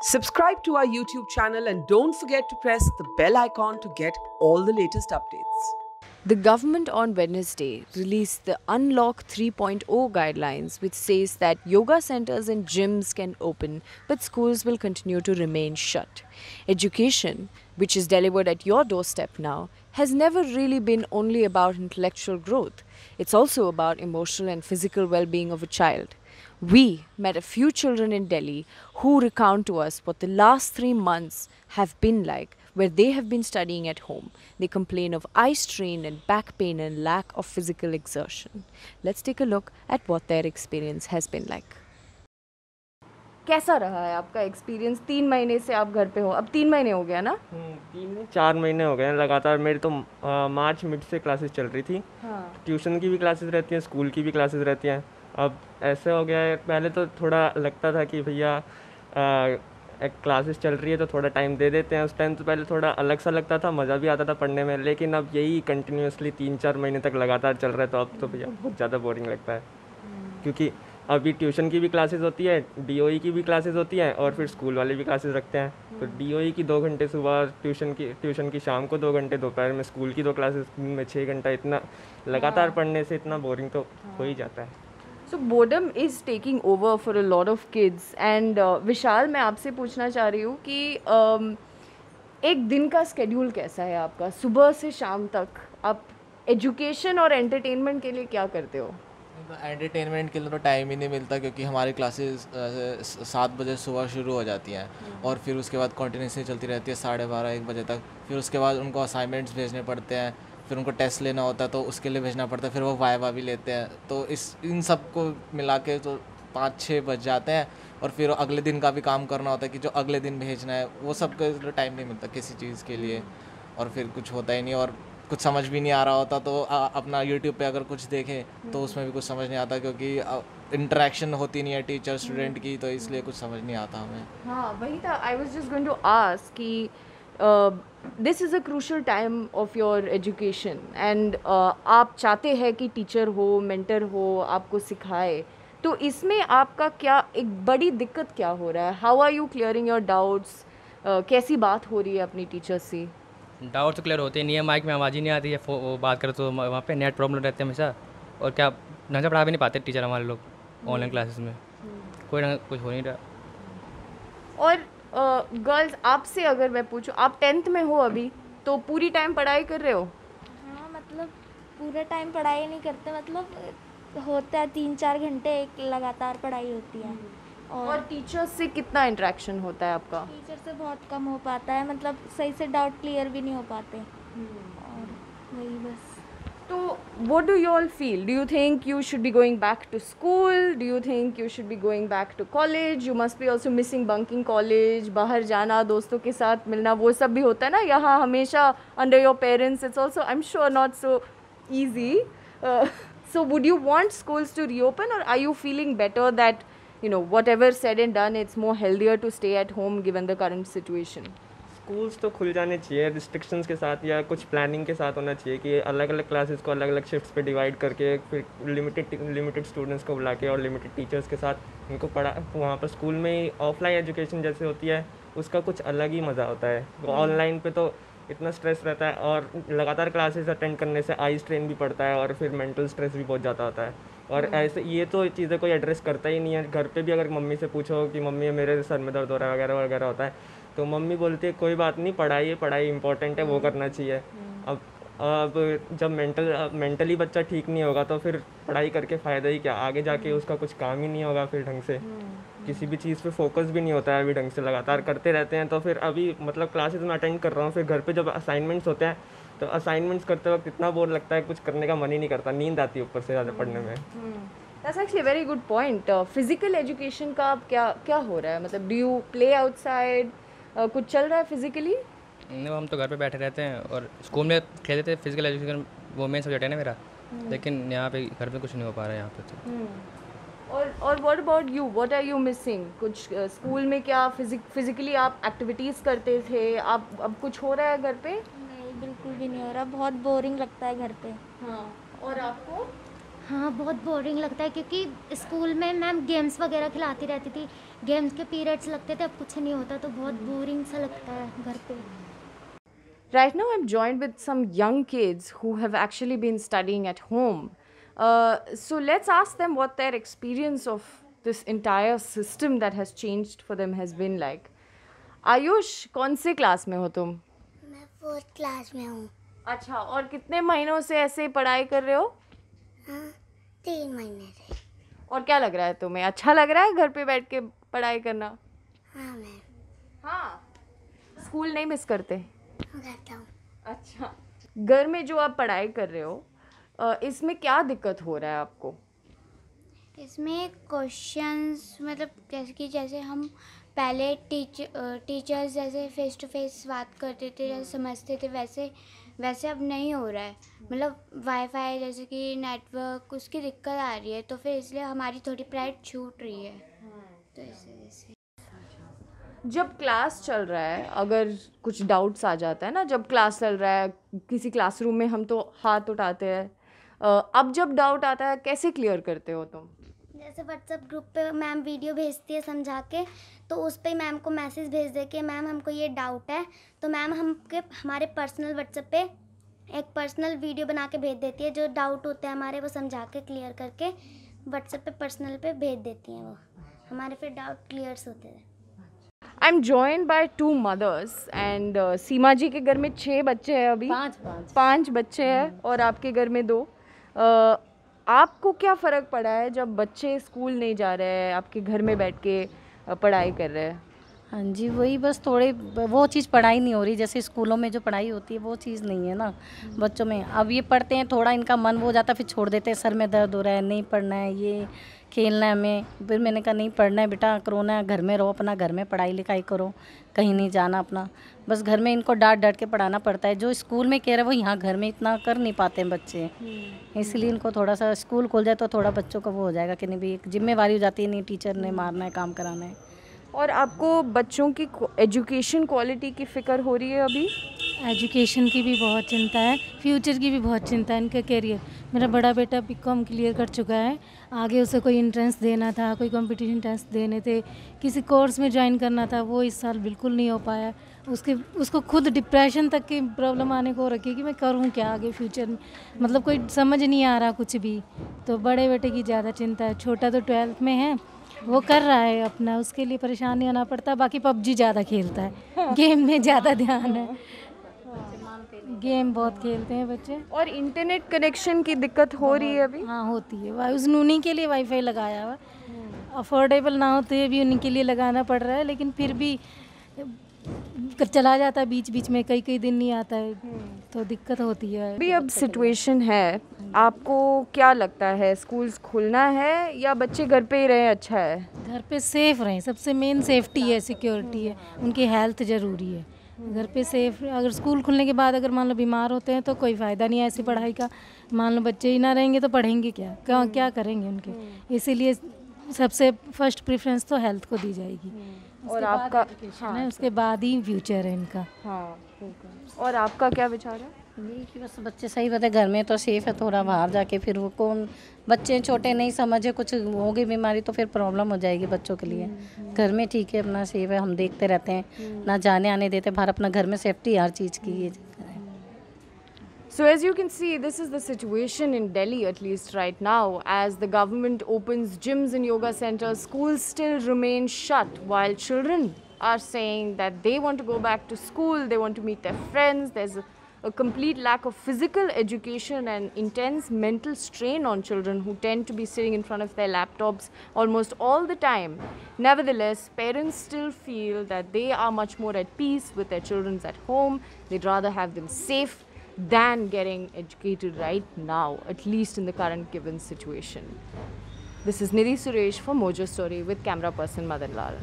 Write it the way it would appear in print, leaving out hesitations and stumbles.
Subscribe to our YouTube channel and don't forget to press the bell icon to get all the latest updates. The government on Wednesday released the Unlock 3.0 guidelines, which says that yoga centers and gyms can open, but schools will continue to remain shut. Education, which is delivered at your doorstep now, has never really been only about intellectual growth. It's also about emotional and physical well-being of a child. We met a few children in Delhi who recount to us what the last 3 months have been like, where they have been studying at home. They complain of eye strain and back pain and lack of physical exertion. Let's take a look at what their experience has been like. कैसा रहा है आपका experience? 3 महीने से आप घर पे हो, अब 3 महीने हो गया ना? 4 महीने हो गए हैं लगातार। मेरी तो मार्च मिड से क्लासेस चल रही थी। ट्यूशन की भी क्लासेस रहती हैं, स्कूल की भी क्लासेस रहती हैं। अब ऐसे हो गया है, पहले तो थोड़ा लगता था कि भैया एक क्लासेस चल रही है तो थोड़ा टाइम दे देते हैं। उस टाइम तो पहले थोड़ा अलग सा लगता था, मज़ा भी आता था पढ़ने में, लेकिन अब यही कंटिन्यूसली 3-4 महीने तक लगातार चल रहा है तो अब तो भैया बहुत ज़्यादा बोरिंग लगता है। क्योंकि अभी ट्यूशन की भी क्लासेस होती है, डीओई की भी क्लासेस होती हैं और फिर स्कूल वाले भी क्लासेस रखते हैं। तो डीओई की 2 घंटे सुबह, ट्यूशन की शाम को 2 घंटे, दोपहर में स्कूल की 2 क्लासेस में 6 घंटा। इतना लगातार पढ़ने से इतना बोरिंग तो हो ही जाता है। So boredom is taking over for a lot of kids and विशाल, मैं आपसे पूछना चाह रही हूँ कि एक दिन का स्केड्यूल कैसा है आपका? सुबह से शाम तक आप एजुकेशन और एंटरटेनमेंट के लिए क्या करते हो? एंटरटेनमेंट के लिए तो टाइम ही नहीं मिलता, क्योंकि हमारी क्लासेस 7 बजे सुबह शुरू हो जाती हैं और फिर उसके बाद कंटिन्यूसली चलती रहती है 12:30-1 बजे तक। फिर उसके बाद उनको असाइनमेंट्स भेजने पड़ते हैं, फिर उनको टेस्ट लेना होता है तो उसके लिए भेजना पड़ता है, फिर वो वाइवा भी लेते हैं। तो इन सब को मिला के तो 5-6 बज जाते हैं और फिर अगले दिन का भी काम करना होता है कि जो अगले दिन भेजना है, वो सब का टाइम नहीं मिलता किसी चीज़ के लिए। और फिर कुछ होता ही नहीं और कुछ समझ भी नहीं आ रहा होता तो अपना यूट्यूब पे अगर कुछ देखें तो उसमें भी कुछ समझ नहीं आता, क्योंकि इंटरेक्शन होती नहीं है टीचर स्टूडेंट की, तो इसलिए कुछ समझ नहीं आता हमें। हाँ, वही था। I was just going to ask कि this is a crucial time of your education and आप चाहते हैं कि टीचर हो, मेंटर हो, आपको सिखाए, तो इसमें आपका क्या एक बड़ी दिक्कत क्या हो रहा है? How are you clearing your doubts? कैसी बात हो रही है अपनी टीचर से? डाउट तो क्लियर होते नहीं है, माइक में आवाज़ ही नहीं आती है, वो बात करो तो वहाँ पे नेट प्रॉब्लम रहते हैं हमेशा। और क्या ढंग से पढ़ा भी नहीं पाते टीचर हमारे लोग ऑनलाइन क्लासेस में, कोई ढंग कुछ हो नहीं रहा। और गर्ल्स, आपसे अगर मैं पूछूं, आप 10th में हो अभी, तो पूरी टाइम पढ़ाई कर रहे हो? हाँ, मतलब पूरे टाइम पढ़ाई नहीं करते, मतलब होता है 3-4 घंटे एक लगातार पढ़ाई होती है। और टीचर से कितना इंटरेक्शन होता है आपका? टीचर से बहुत कम हो पाता है, मतलब सही से डाउट क्लियर भी नहीं हो पाते। और वही बस। तो what do you all feel? Do you think you should be going back to school? Do you think you should be going back to college? You must be also missing bunking college, बाहर जाना, दोस्तों के साथ मिलना, वो सब भी होता है ना यहाँ हमेशा under your parents. It's also, I'm sure, not so easy. So would you want schools to reopen, or are you feeling better that, you know, whatever said and done, it's more healthier to stay at home given the current situation? Schools तो खुल जाने चाहिए restrictions के साथ, या कुछ planning के साथ होना चाहिए कि अलग अलग क्लासेस को अलग अलग शिफ्ट्स पे डिवाइड करके फिर लिमिटेड स्टूडेंट्स को बुला के और लिमिटेड टीचर्स के साथ उनको पढ़ा। वहाँ पर स्कूल में ही ऑफलाइन एजुकेशन जैसे होती है उसका कुछ अलग ही मज़ा होता है। ऑनलाइन पे तो इतना स्ट्रेस रहता है और लगातार क्लासेस अटेंड करने से आई स्ट्रेन भी पड़ता है और फिर मेंटल स्ट्रेस भी बहुत ज़्यादा होता है। और ऐसे ये तो चीज़ें कोई एड्रेस करता ही नहीं है। घर पे भी अगर मम्मी से पूछो कि मम्मी मेरे सर में दर्द हो रहा है वगैरह वगैरह होता है, तो मम्मी बोलती है कोई बात नहीं, पढ़ाई इंपॉर्टेंट है, वो करना चाहिए। अब जब मेंटली बच्चा ठीक नहीं होगा तो फिर पढ़ाई करके फ़ायदा ही क्या? आगे जाके उसका कुछ काम ही नहीं होगा, फिर ढंग से किसी भी चीज़ पे फोकस भी नहीं होता है अभी ढंग से। लगातार करते रहते हैं तो फिर अभी मतलब क्लासेस में अटेंड कर रहा हूँ, फिर घर पे जब असाइनमेंट्स होते हैं तो असाइनमेंट्स करते वक्त इतना बोर लगता है, कुछ करने का मन ही नहीं करता, नींद आती है ऊपर से ज़्यादा पढ़ने में। That's actually a very good point. Physical education का अब क्या हो रहा है? मतलब do you play outside? कुछ चल रहा है फिजिकली? नहीं, हम तो घर पे बैठे रहते हैं और स्कूल में खेलते थे। फिजिकल एजुकेशन वो मेन सब्जेक्ट है ना मेरा, लेकिन यहाँ पे घर पे कुछ नहीं हो पा रहा है यहाँ पे तो। और what about you? What are you missing? कुछ स्कूल में क्या फिजिकली आप एक्टिविटीज़ करते थे? आप अब कुछ हो रहा है घर पे? नहीं, बिल्कुल भी नहीं हो रहा, बहुत बोरिंग लगता है घर पे। हाँ, और आपको? हाँ, बहुत बोरिंग लगता है क्योंकि स्कूल में मैम गेम्स वगैरह खिलाती रहती थी, गेम्स के पीरियड्स लगते थे, अब कुछ नहीं होता तो बहुत बोरिंग सा लगता है घर पे। Right now, I'm joined with some young kids who have actually been studying at home. So let's ask them what their experience of this entire system that has changed for them has been like. Ayush, कौन से class में हो तुम? मैं 4th class में हूँ। अच्छा, और कितने महीनों से ऐसे पढ़ाई कर रहे हो? हाँ, 3 महीने से। और क्या लग रहा है तुम्हें? अच्छा लग रहा है घर पे बैठ के पढ़ाई करना? हाँ मैम। हाँ। स्कूल नहीं मिस करते? करता हूँ। अच्छा, घर में जो आप पढ़ाई कर रहे हो इसमें क्या दिक्कत हो रहा है आपको? इसमें क्वेश्चंस मतलब जैसे हम पहले टीचर्स जैसे फेस टू फेस बात करते थे, जैसे समझते थे, वैसे अब नहीं हो रहा है। मतलब वाईफाई जैसे कि नेटवर्क उसकी दिक्कत आ रही है, तो फिर इसलिए हमारी थोड़ी पढ़ाई छूट रही है। तो इस वजह से जब क्लास चल रहा है, अगर कुछ डाउट्स आ जाता है ना, जब क्लास चल रहा है किसी क्लासरूम में हम तो हाथ उठाते हैं, अब जब डाउट आता है कैसे क्लियर करते हो तुम? जैसे व्हाट्सएप ग्रुप पे मैम वीडियो भेजती है समझा के, तो उस पर मैम को मैसेज भेज दे के मैम हमको ये डाउट है, तो मैम हमारे पर्सनल व्हाट्सएप पे एक पर्सनल वीडियो बना के भेज देती है, जो डाउट होते हैं हमारे वो समझा के क्लियर करके व्हाट्सएप पे पर्सनल पे भेज देती हैं, वो हमारे फिर डाउट क्लियर्स होते हैं। I am joined by 2 mothers and Seema ji के घर में 6 बच्चे हैं अभी। 5 बच्चे हैं और आपके घर में 2। आपको क्या फ़र्क पड़ा है जब बच्चे स्कूल नहीं जा रहे हैं, आपके घर में बैठ के पढ़ाई कर रहे हैं? हाँ जी, वही बस थोड़े वो चीज़ पढ़ाई नहीं हो रही, जैसे स्कूलों में जो पढ़ाई होती है वो चीज़ नहीं है ना बच्चों में। अब ये पढ़ते हैं, थोड़ा इनका मन वो हो जाता है, फिर छोड़ देते हैं, सर में दर्द हो रहा है, नहीं पढ़ना है, ये खेलना है हमें। फिर मैंने कहा नहीं पढ़ना है बेटा, कोरोना है, घर में रहो, अपना घर में पढ़ाई लिखाई करो, कहीं नहीं जाना अपना। बस घर में इनको डांट डांट के पढ़ाना पड़ता है, जो स्कूल में कह रहे हैं वो यहाँ घर में इतना कर नहीं पाते हैं बच्चे, इसलिए इनको थोड़ा सा स्कूल खुल जाए तो थोड़ा बच्चों का वो हो जाएगा कि नहीं भी एक जिम्मेवारी हो जाती है, नहीं टीचर ने मारना है, काम कराना है। और आपको बच्चों की एजुकेशन क्वालिटी की फ़िक्र हो रही है अभी? एजुकेशन की भी बहुत चिंता है, फ्यूचर की भी बहुत चिंता है, इनका करियर। मेरा बड़ा बेटा बीकॉम क्लियर कर चुका है, आगे उसे कोई एंट्रेंस देना था, कोई कंपटीशन टेस्ट देने थे, किसी कोर्स में ज्वाइन करना था, वो इस साल बिल्कुल नहीं हो पाया। उसको खुद डिप्रेशन तक की प्रॉब्लम आने को रखी कि मैं करूं क्या आगे फ्यूचर में, मतलब कोई समझ नहीं आ रहा कुछ भी। तो बड़े बेटे की ज़्यादा चिंता है, छोटा तो 12th में है, वो कर रहा है अपना, उसके लिए परेशान नहीं होना पड़ता। बाकी पबजी ज़्यादा खेलता है, गेम में ज़्यादा ध्यान है, गेम बहुत खेलते हैं बच्चे। और इंटरनेट कनेक्शन की दिक्कत हो रही है अभी? हाँ होती है, उस उन्हीं के लिए वाईफाई लगाया हुआ, अफोर्डेबल ना होते हुए भी उन्हीं के लिए लगाना पड़ रहा है, लेकिन फिर भी चला जाता है बीच बीच में, कई दिन नहीं आता है, तो दिक्कत होती है। अभी अब सिचुएशन है, आपको क्या लगता है स्कूल्स खुलना है या बच्चे घर पे ही रहें अच्छा है? घर पे सेफ रहें, सबसे मेन सेफ्टी है, सिक्योरिटी है, उनकी हेल्थ ज़रूरी है। घर पे सेफ, अगर स्कूल खुलने के बाद अगर मान लो बीमार होते हैं तो कोई फ़ायदा नहीं है ऐसी पढ़ाई का। मान लो बच्चे ही ना रहेंगे तो पढ़ेंगे क्या करेंगे उनके, इसीलिए सबसे फर्स्ट प्रेफरेंस तो हेल्थ को दी जाएगी। और आपका हाँ, उसके बाद ही फ्यूचर है इनका। हाँ, और आपका क्या विचार है? यही कि बस बच्चे सही बात है, घर में तो सेफ है, थोड़ा बाहर जाके फिर वो कौन, बच्चे छोटे नहीं समझे, कुछ हो गई बीमारी तो फिर प्रॉब्लम हो जाएगी बच्चों के लिए। घर में ठीक है, अपना सेफ है, हम देखते रहते हैं, ना जाने आने देते बाहर, अपना घर में सेफ्टी हर चीज़ की ये। So as you can see, this is the situation in Delhi, at least right now. As the government opens gyms and yoga centers, schools still remain shut, while children are saying that they want to go back to school, they want to meet their friends. There's a complete lack of physical education and intense mental strain on children who tend to be sitting in front of their laptops almost all the time. Nevertheless, parents still feel that they are much more at peace with their children at home. They'd rather have them safe than getting educated right now, at least in the current given situation. This is Nidhi Suresh for Mojo Story with camera person Madan Lal.